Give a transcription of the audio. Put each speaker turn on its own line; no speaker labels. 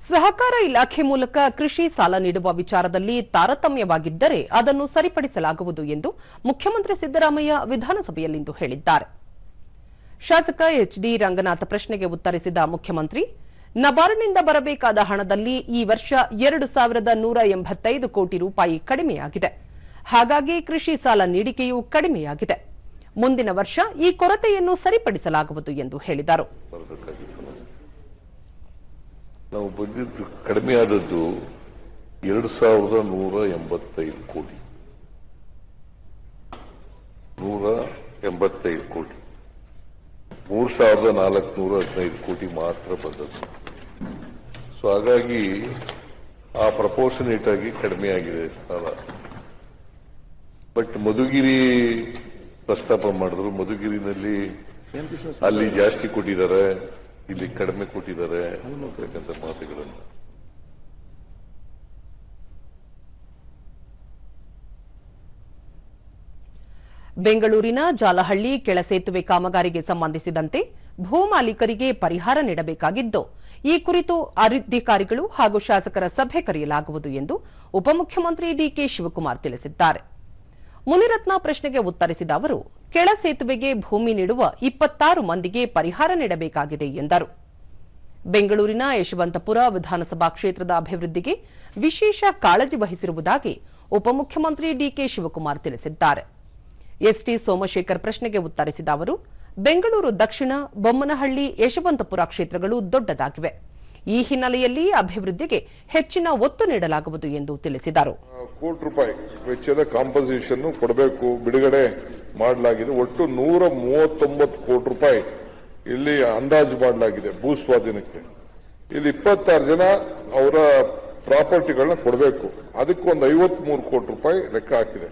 ಸಹಕಾರ ಇಲಾಖೆ ಮೂಲಕ ಕೃಷಿ ಸಾಲ ನೀಡುವ ವಿಚಾರದಲ್ಲಿ ತಾರತಮ್ಯವಾಗಿದ್ದರೆ ಅದನ್ನು ಸರಿಪಡಿಸಲಾಗುವುದು ಎಂದು ಮುಖ್ಯಮಂತ್ರಿ ಸಿದ್ದರಾಮಯ್ಯ ವಿಧಾನಸಭೆಯಲ್ಲಿಂದು ಹೇಳಿದ್ದಾರೆ. ಶಾಸಕ ಎಚ್ಡಿ ರಂಗನಾಥ್ ಪ್ರಶ್ನೆಗೆ ಉತ್ತರಿಸಿದ ಮುಖ್ಯಮಂತ್ರಿ, ನಬಾರ್ಡ್ನಿಂದ ಬರಬೇಕಾದ ಹಣದಲ್ಲಿ ಈ ವರ್ಷ 2185 ಕೋಟಿ ರೂಪಾಯಿ ಕಡಿಮೆಯಾಗಿದೆ. ಹಾಗಾಗಿ ಕೃಷಿ ಸಾಲ ನೀಡಿಕೆಯೂ ಕಡಿಮೆಯಾಗಿದೆ. ಮುಂದಿನ ವರ್ಷ ಈ ಕೊರತೆಯನ್ನು ಸರಿಪಡಿಸಲಾಗುವುದು ಎಂದು ಹೇಳಿದರು.
ನಾವು ಬಂದಿದ್ದು ಕಡಿಮೆಯಾದದ್ದು 2185 ಕೋಟಿ 185 ಕೋಟಿ 3415 ಕೋಟಿ ಮಾತ್ರ ಬಂದದ್ದು. ಸೊ ಹಾಗಾಗಿ ಆ ಪ್ರಪೋರ್ಷನೇಟ್ ಆಗಿ ಕಡಿಮೆಯಾಗಿದೆ ಸಾಲ. ಬಟ್ ಮಧುಗಿರಿ ಪ್ರಸ್ತಾಪ ಮಾಡಿದ್ರು, ಮಧುಗಿರಿನಲ್ಲಿ ಅಲ್ಲಿ ಜಾಸ್ತಿ ಕೊಟ್ಟಿದ್ದಾರೆ, ಇಲ್ಲಿ ಕಡಿಮೆ ಕೊಟ್ಟಿದ್ದಾರೆ ಅಂತಕ್ಕಂಥ ಮಾತುಗಳನ್ನು.
ಬೆಂಗಳೂರಿನ ಜಾಲಹಳ್ಳಿ ಕೆಳಸೇತುವೆ ಕಾಮಗಾರಿಗೆ ಸಂಬಂಧಿಸಿದಂತೆ ಭೂಮಾಲೀಕರಿಗೆ ಪರಿಹಾರ ನೀಡಬೇಕಾಗಿದ್ದು, ಈ ಕುರಿತು ಅಧಿಕಾರಿಗಳು ಹಾಗೂ ಶಾಸಕರ ಸಭೆ ಕರೆಯಲಾಗುವುದು ಎಂದು ಉಪಮುಖ್ಯಮಂತ್ರಿ ಡಿಕೆ ಶಿವಕುಮಾರ್ ತಿಳಿಸಿದ್ದಾರೆ. ಮುನಿರತ್ನ ಪ್ರಶ್ನೆಗೆ ಉತ್ತರಿಸಿದ ಅವರು, ಕೆಳ ಸೇತುವೆಗೆ ಭೂಮಿ ನೀಡುವ 26 ಮಂದಿಗೆ ಪರಿಹಾರ ನೀಡಬೇಕಾಗಿದೆ ಎಂದರು. ಬೆಂಗಳೂರಿನ ಯಶವಂತಪುರ ವಿಧಾನಸಭಾ ಕ್ಷೇತ್ರದ ಅಭಿವೃದ್ಧಿಗೆ ವಿಶೇಷ ಕಾಳಜಿ ವಹಿಸಿರುವುದಾಗಿ ಉಪಮುಖ್ಯಮಂತ್ರಿ ಡಿಕೆ ಶಿವಕುಮಾರ್ ತಿಳಿಸಿದ್ದಾರೆ. ಎಸ್ಟಿ ಸೋಮಶೇಖರ್ ಪ್ರಶ್ನೆಗೆ ಉತ್ತರಿಸಿದ ಅವರು, ಬೆಂಗಳೂರು ದಕ್ಷಿಣ, ಬೊಮ್ಮನಹಳ್ಳಿ, ಯಶವಂತಪುರ ಕ್ಷೇತ್ರಗಳು ದೊಡ್ಡದಾಗಿವೆ. ಈ ಹಿನ್ನೆಲೆಯಲ್ಲಿ ಅಭಿವೃದ್ಧಿಗೆ ಹೆಚ್ಚಿನ ಒತ್ತು ನೀಡಲಾಗುವುದು ಎಂದು ತಿಳಿಸಿದರು.
ಕೋಟಿ ರೂಪಾಯಿ ವೆಚ್ಚದ ಕಾಂಪನ್ಸೇಷನ್ ಕೊಡಬೇಕು, ಬಿಡುಗಡೆ ಮಾಡಲಾಗಿದೆ. ಒಟ್ಟು 139 ಕೋಟಿ ರೂಪಾಯಿ ಇಲ್ಲಿ ಅಂದಾಜು ಮಾಡಲಾಗಿದೆ ಭೂ ಸ್ವಾಧೀನಕ್ಕೆ. ಇಲ್ಲಿ 26 ಜನ ಅವರ ಪ್ರಾಪರ್ಟಿಗಳನ್ನ ಕೊಡಬೇಕು. ಅದಕ್ಕೊಂದು 53 ಕೋಟಿ ರೂಪಾಯಿ ಲೆಕ್ಕ ಹಾಕಿದೆ.